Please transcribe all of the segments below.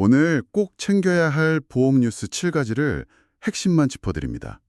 오늘 꼭 챙겨야 할 보험 뉴스 7가지를 핵심만 짚어드립니다.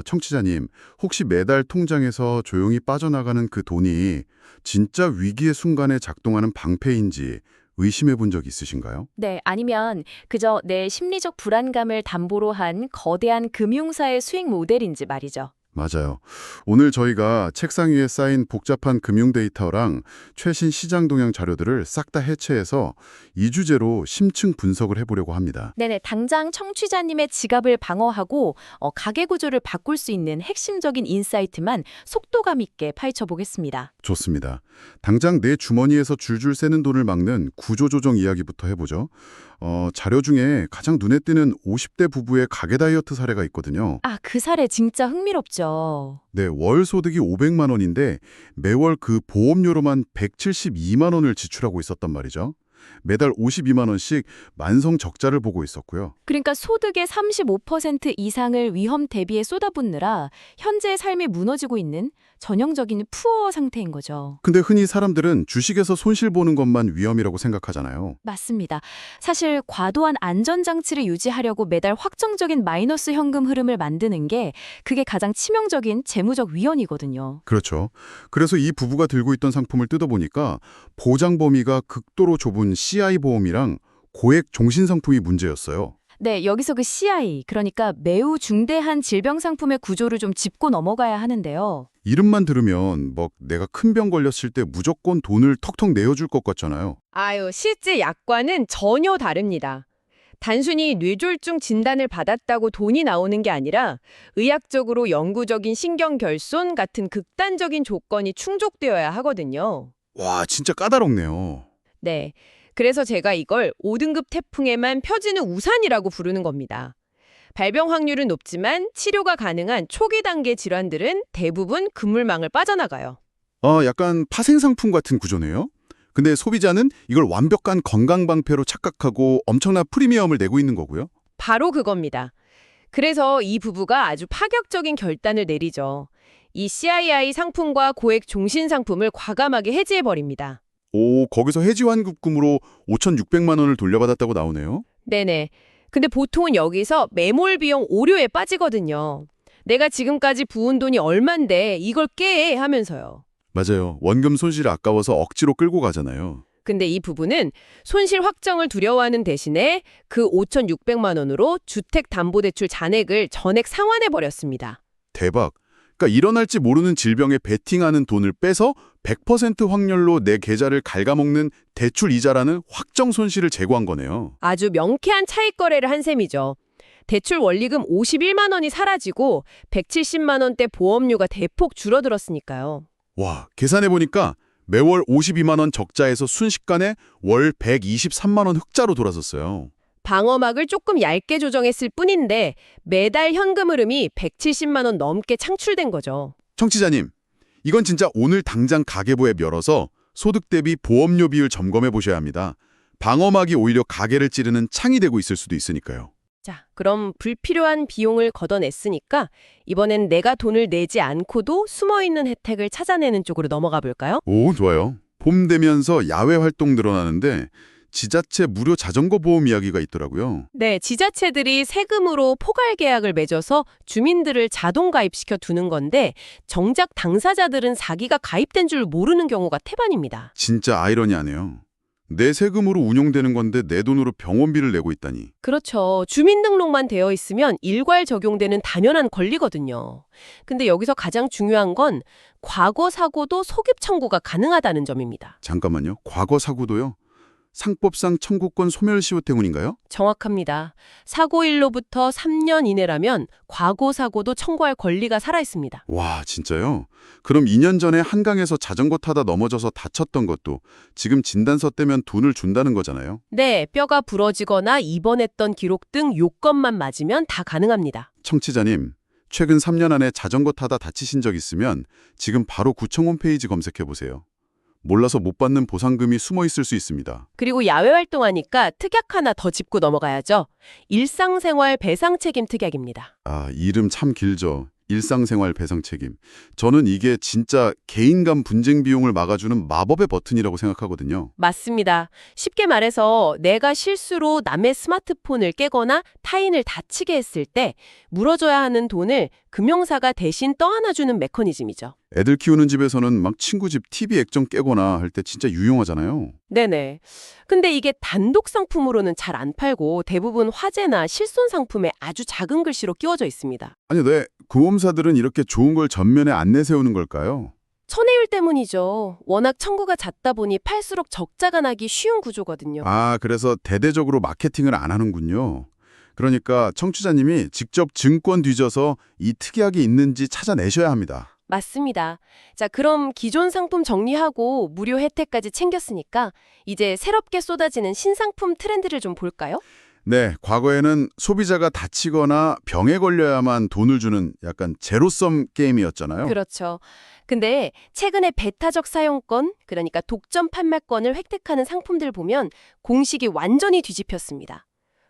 청취자님, 혹시 매달 통장에서 조용히 빠져나가는 그 돈이 진짜 위기의 순간에 작동하는 방패인지 의심해 본 적 있으신가요? 네, 아니면 그저 내 심리적 불안감을 담보로 한 거대한 금융사의 수익 모델인지 말이죠. 맞아요. 오늘 저희가 책상 위에 쌓인 복잡한 금융 데이터랑 최신 시장 동향 자료들을 싹 다 해체해서 이 주제로 심층 분석을 해보려고 합니다. 네네, 당장 청취자님의 지갑을 방어하고 가계 구조를 바꿀 수 있는 핵심적인 인사이트만 속도감 있게 파헤쳐 보겠습니다. 좋습니다. 당장 내 주머니에서 줄줄 새는 돈을 막는 구조조정 이야기부터 해보죠. 자료 중에 가장 눈에 띄는 50대 부부의 가계 다이어트 사례가 있거든요. 아, 그 사례 진짜 흥미롭죠. 네, 월 소득이 500만 원인데 매월 그 보험료로만 172만 원을 지출하고 있었단 말이죠. 매달 52만 원씩 만성 적자를 보고 있었고요. 그러니까 소득의 35% 이상을 위험 대비에 쏟아붓느라 현재의 삶이 무너지고 있는 전형적인 푸어 상태인 거죠. 근데 흔히 사람들은 주식에서 손실 보는 것만 위험이라고 생각하잖아요. 맞습니다. 사실 과도한 안전장치를 유지하려고 매달 확정적인 마이너스 현금 흐름을 만드는 게 그게 가장 치명적인 재무적 위헌이거든요. 그렇죠. 그래서 이 부부가 들고 있던 상품을 뜯어보니까 보장 범위가 극도로 좁은 CI 보험이랑 고액 종신 상품이 문제였어요. 네, 여기서 그 CI, 그러니까 매우 중대한 질병 상품의 구조를 좀 짚고 넘어가야 하는데요. 이름만 들으면 내가 큰 병 걸렸을 때 무조건 돈을 턱턱 내어줄 것 같잖아요. 아유, 실제 약과는 전혀 다릅니다. 단순히 뇌졸중 진단을 받았다고 돈이 나오는 게 아니라 의학적으로 영구적인 신경결손 같은 극단적인 조건이 충족되어야 하거든요. 와, 진짜 까다롭네요. 네. 그래서 제가 이걸 5등급 태풍에만 펴지는 우산이라고 부르는 겁니다. 발병 확률은 높지만 치료가 가능한 초기 단계 질환들은 대부분 그물망을 빠져나가요. 약간 파생상품 같은 구조네요. 근데 소비자는 이걸 완벽한 건강 방패로 착각하고 엄청난 프리미엄을 내고 있는 거고요. 바로 그겁니다. 그래서 이 부부가 아주 파격적인 결단을 내리죠. 이 CII 상품과 고액 종신 상품을 과감하게 해지해버립니다. 오, 거기서 해지환급금으로 5,600만 원을 돌려받았다고 나오네요. 네네. 근데 보통은 여기서 매몰 비용 오류에 빠지거든요. 내가 지금까지 부은 돈이 얼만데 이걸 깨 하면서요. 맞아요. 원금 손실이 아까워서 억지로 끌고 가잖아요. 근데 이 부분은 손실 확정을 두려워하는 대신에 그 5,600만 원으로 주택담보대출 잔액을 전액 상환해버렸습니다. 대박. 그러니까 일어날지 모르는 질병에 베팅하는 돈을 빼서 100% 확률로 내 계좌를 갉아먹는 대출 이자라는 확정 손실을 제거한 거네요. 아주 명쾌한 차익 거래를 한 셈이죠. 대출 원리금 51만 원이 사라지고 170만 원대 보험료가 대폭 줄어들었으니까요. 와, 계산해보니까 매월 52만 원 적자에서 순식간에 월 123만 원 흑자로 돌아섰어요. 방어막을 조금 얇게 조정했을 뿐인데 매달 현금 흐름이 170만 원 넘게 창출된 거죠. 청취자님, 이건 진짜 오늘 당장 가계부에 열어서 소득 대비 보험료 비율 점검해 보셔야 합니다. 방어막이 오히려 가계를 찌르는 창이 되고 있을 수도 있으니까요. 자, 그럼 불필요한 비용을 걷어냈으니까 이번엔 내가 돈을 내지 않고도 숨어있는 혜택을 찾아내는 쪽으로 넘어가 볼까요? 오, 좋아요. 봄 되면서 야외 활동 늘어나는데 지자체 무료 자전거 보험 이야기가 있더라고요. 네, 지자체들이 세금으로 포괄 계약을 맺어서 주민들을 자동 가입시켜 두는 건데 정작 당사자들은 사기가 가입된 줄 모르는 경우가 태반입니다. 진짜 아이러니하네요. 내 세금으로 운용되는 건데 내 돈으로 병원비를 내고 있다니. 그렇죠. 주민등록만 되어 있으면 일괄 적용되는 당연한 권리거든요. 근데 여기서 가장 중요한 건 과거 사고도 소급 청구가 가능하다는 점입니다. 잠깐만요. 과거 사고도요? 상법상 청구권 소멸시효 때문인가요? 정확합니다. 사고일로부터 3년 이내라면 과거 사고도 청구할 권리가 살아있습니다. 와, 진짜요? 그럼 2년 전에 한강에서 자전거 타다 넘어져서 다쳤던 것도 지금 진단서 떼면 돈을 준다는 거잖아요? 네, 뼈가 부러지거나 입원했던 기록 등 요건만 맞으면 다 가능합니다. 청취자님, 최근 3년 안에 자전거 타다 다치신 적 있으면 지금 바로 구청 홈페이지 검색해 보세요. 몰라서 못 받는 보상금이 숨어 있을 수 있습니다. 그리고 야외 활동하니까 특약 하나 더 짚고 넘어가야죠. 일상생활 배상 책임 특약입니다. 아, 이름 참 길죠. 일상생활 배상 책임. 저는 이게 진짜 개인 간 분쟁 비용을 막아주는 마법의 버튼이라고 생각하거든요. 맞습니다. 쉽게 말해서 내가 실수로 남의 스마트폰을 깨거나 타인을 다치게 했을 때 물어줘야 하는 돈을 금융사가 대신 떠안아주는 메커니즘이죠. 애들 키우는 집에서는 막 친구 집 TV 액정 깨거나 할 때 진짜 유용하잖아요. 네네. 근데 이게 단독 상품으로는 잘 안 팔고 대부분 화재나 실손 상품에 아주 작은 글씨로 끼워져 있습니다. 아니, 왜 보험사들은 이렇게 좋은 걸 전면에 안 내세우는 걸까요? 선회율 때문이죠. 워낙 청구가 잦다 보니 팔수록 적자가 나기 쉬운 구조거든요. 아, 그래서 대대적으로 마케팅을 안 하는군요. 그러니까 청취자님이 직접 증권 뒤져서 이 특약이 있는지 찾아내셔야 합니다. 맞습니다. 자, 그럼 기존 상품 정리하고 무료 혜택까지 챙겼으니까 이제 새롭게 쏟아지는 신상품 트렌드를 좀 볼까요? 네, 과거에는 소비자가 다치거나 병에 걸려야만 돈을 주는 약간 제로섬 게임이었잖아요. 그렇죠. 근데 최근에 배타적 사용권, 그러니까 독점 판매권을 획득하는 상품들 보면 공식이 완전히 뒤집혔습니다.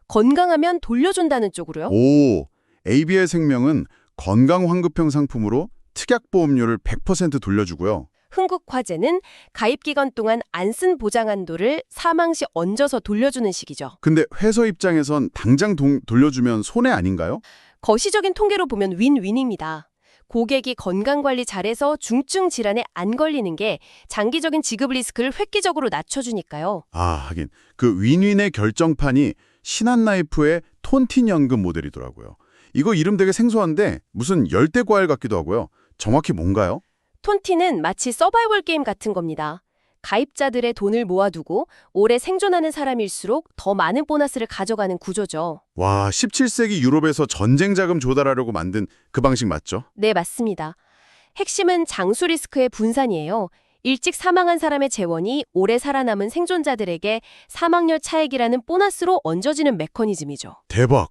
건강하면 돌려준다는 쪽으로요. 오, ABL 생명은 건강 환급형 상품으로 특약 보험료를 100% 돌려주고요. 흥국화재는 가입 기간 동안 안 쓴 보장 한도를 사망 시 얹어서 돌려주는 식이죠. 근데 회사 입장에선 당장 돌려주면 손해 아닌가요? 거시적인 통계로 보면 윈윈입니다. 고객이 건강관리 잘해서 중증 질환에 안 걸리는 게 장기적인 지급 리스크를 획기적으로 낮춰주니까요. 아, 하긴 그 윈윈의 결정판이 신한라이프의 톤틴 연금 모델이더라고요. 이거 이름 되게 생소한데 무슨 열대 과일 같기도 하고요. 정확히 뭔가요? 톤티는 마치 서바이벌 게임 같은 겁니다. 가입자들의 돈을 모아두고 오래 생존하는 사람일수록 더 많은 보너스를 가져가는 구조죠. 와, 17세기 유럽에서 전쟁 자금 조달하려고 만든 그 방식 맞죠? 네, 맞습니다. 핵심은 장수 리스크의 분산이에요. 일찍 사망한 사람의 재원이 오래 살아남은 생존자들에게 사망률 차액이라는 보너스로 얹어지는 메커니즘이죠. 대박!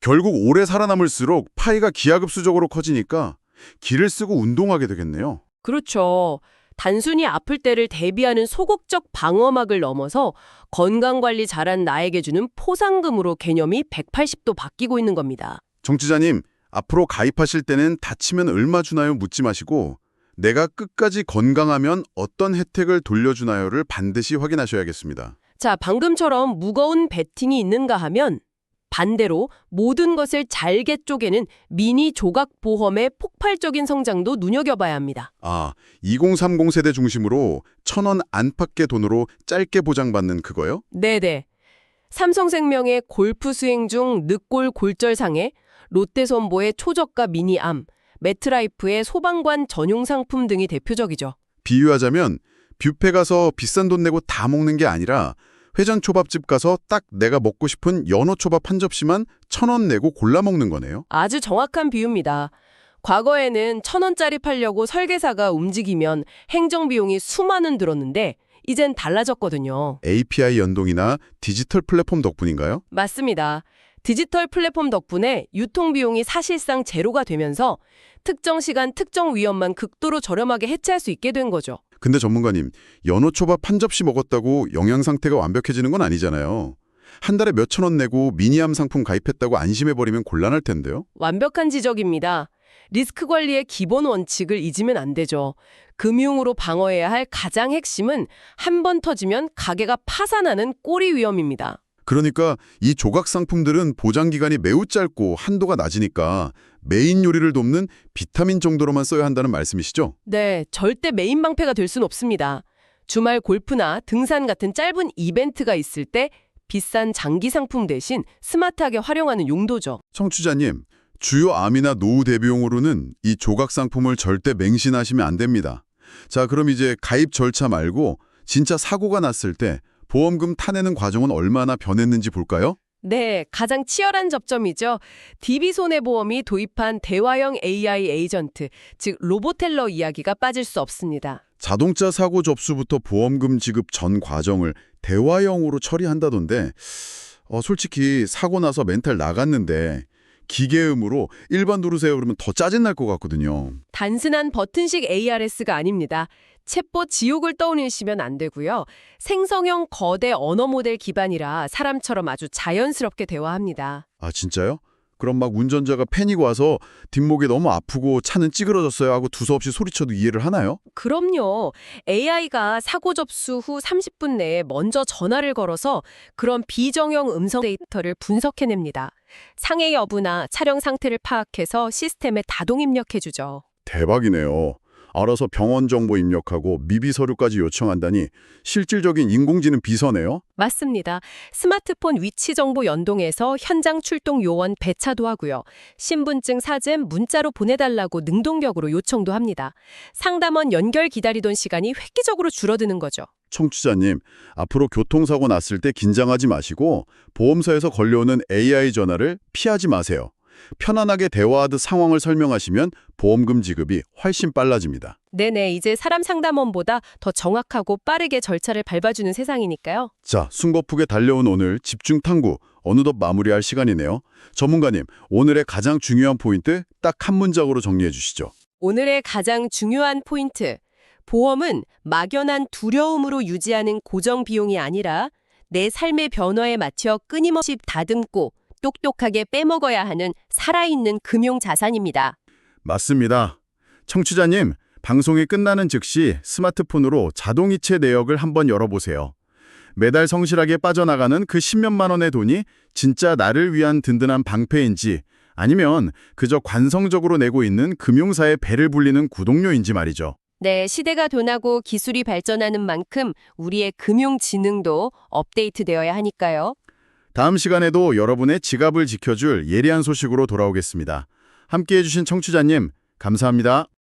결국 오래 살아남을수록 파이가 기하급수적으로 커지니까 기를 쓰고 운동하게 되겠네요. 그렇죠. 단순히 아플 때를 대비하는 소극적 방어막을 넘어서 건강관리 잘한 나에게 주는 포상금으로 개념이 180도 바뀌고 있는 겁니다. 정치자님, 앞으로 가입하실 때는 다치면 얼마 주나요? 묻지 마시고 내가 끝까지 건강하면 어떤 혜택을 돌려주나요를 반드시 확인하셔야겠습니다. 자, 방금처럼 무거운 베팅이 있는가 하면 반대로 모든 것을 잘게 쪼개는 미니 조각 보험의 폭발적인 성장도 눈여겨봐야 합니다. 아, 2030 세대 중심으로 1,000원 안팎의 돈으로 짧게 보장받는 그거요? 네네. 삼성생명의 골프 스윙 중 늑골 골절상해, 롯데선보의 초저가 미니암, 매트라이프의 소방관 전용 상품 등이 대표적이죠. 비유하자면 뷔페 가서 비싼 돈 내고 다 먹는 게 아니라 회전 초밥집 가서 딱 내가 먹고 싶은 연어 초밥 한 접시만 1,000원 내고 골라 먹는 거네요. 아주 정확한 비유입니다. 과거에는 1,000원짜리 팔려고 설계사가 움직이면 행정비용이 수만 원 들었는데 이젠 달라졌거든요. API 연동이나 디지털 플랫폼 덕분인가요? 맞습니다. 디지털 플랫폼 덕분에 유통비용이 사실상 제로가 되면서 특정 시간, 특정 위험만 극도로 저렴하게 해체할 수 있게 된 거죠. 근데 전문가님, 연어 초밥 한 접시 먹었다고 영양 상태가 완벽해지는 건 아니잖아요. 한 달에 몇천 원 내고 미니암 상품 가입했다고 안심해버리면 곤란할 텐데요. 완벽한 지적입니다. 리스크 관리의 기본 원칙을 잊으면 안 되죠. 금융으로 방어해야 할 가장 핵심은 한 번 터지면 가게가 파산하는 꼬리 위험입니다. 그러니까 이 조각 상품들은 보장 기간이 매우 짧고 한도가 낮으니까 메인 요리를 돕는 비타민 정도로만 써야 한다는 말씀이시죠? 네, 절대 메인 방패가 될 순 없습니다. 주말 골프나 등산 같은 짧은 이벤트가 있을 때 비싼 장기 상품 대신 스마트하게 활용하는 용도죠. 청취자님, 주요 암이나 노후 대비용으로는 이 조각 상품을 절대 맹신하시면 안 됩니다. 자, 그럼 이제 가입 절차 말고 진짜 사고가 났을 때 보험금 타내는 과정은 얼마나 변했는지 볼까요? 네, 가장 치열한 접점이죠. DB손해보험이 도입한 대화형 AI 에이전트, 즉 로보텔러 이야기가 빠질 수 없습니다. 자동차 사고 접수부터 보험금 지급 전 과정을 대화형으로 처리한다던데 솔직히 사고 나서 멘탈 나갔는데 기계음으로 일반 누르세요 그러면 더 짜증날 것 같거든요. 단순한 버튼식 ARS가 아닙니다. 챗봇 지옥을 떠올리시면 안 되고요. 생성형 거대 언어 모델 기반이라 사람처럼 아주 자연스럽게 대화합니다. 아, 진짜요? 그럼 막 운전자가 패닉 와서 뒷목이 너무 아프고 차는 찌그러졌어요 하고 두서없이 소리쳐도 이해를 하나요? 그럼요. AI가 사고 접수 후 30분 내에 먼저 전화를 걸어서 그런 비정형 음성 데이터를 분석해냅니다. 상해 여부나 차량 상태를 파악해서 시스템에 자동 입력해주죠. 대박이네요. 알아서 병원 정보 입력하고 미비 서류까지 요청한다니 실질적인 인공지능 비서네요. 맞습니다. 스마트폰 위치 정보 연동해서 현장 출동 요원 배차도 하고요. 신분증 사진 문자로 보내달라고 능동적으로 요청도 합니다. 상담원 연결 기다리던 시간이 획기적으로 줄어드는 거죠. 청취자님, 앞으로 교통사고 났을 때 긴장하지 마시고 보험사에서 걸려오는 AI 전화를 피하지 마세요. 편안하게 대화하듯 상황을 설명하시면 보험금 지급이 훨씬 빨라집니다. 네네, 이제 사람 상담원보다 더 정확하고 빠르게 절차를 밟아주는 세상이니까요. 자, 숨고프게 달려온 오늘 집중 탐구 어느덧 마무리할 시간이네요. 전문가님, 오늘의 가장 중요한 포인트 딱 한 문장으로 정리해 주시죠. 오늘의 가장 중요한 포인트. 보험은 막연한 두려움으로 유지하는 고정 비용이 아니라 내 삶의 변화에 맞춰 끊임없이 다듬고 똑똑하게 빼먹어야 하는 살아있는 금융 자산입니다. 맞습니다. 청취자님, 방송이 끝나는 즉시 스마트폰으로 자동이체 내역을 한번 열어보세요. 매달 성실하게 빠져나가는 그 10몇만 원의 돈이 진짜 나를 위한 든든한 방패인지 아니면 그저 관성적으로 내고 있는 금융사의 배를 불리는 구독료인지 말이죠. 네, 시대가 변하고 기술이 발전하는 만큼 우리의 금융 지능도 업데이트되어야 하니까요. 다음 시간에도 여러분의 지갑을 지켜줄 예리한 소식으로 돌아오겠습니다. 함께해 주신 청취자님, 감사합니다.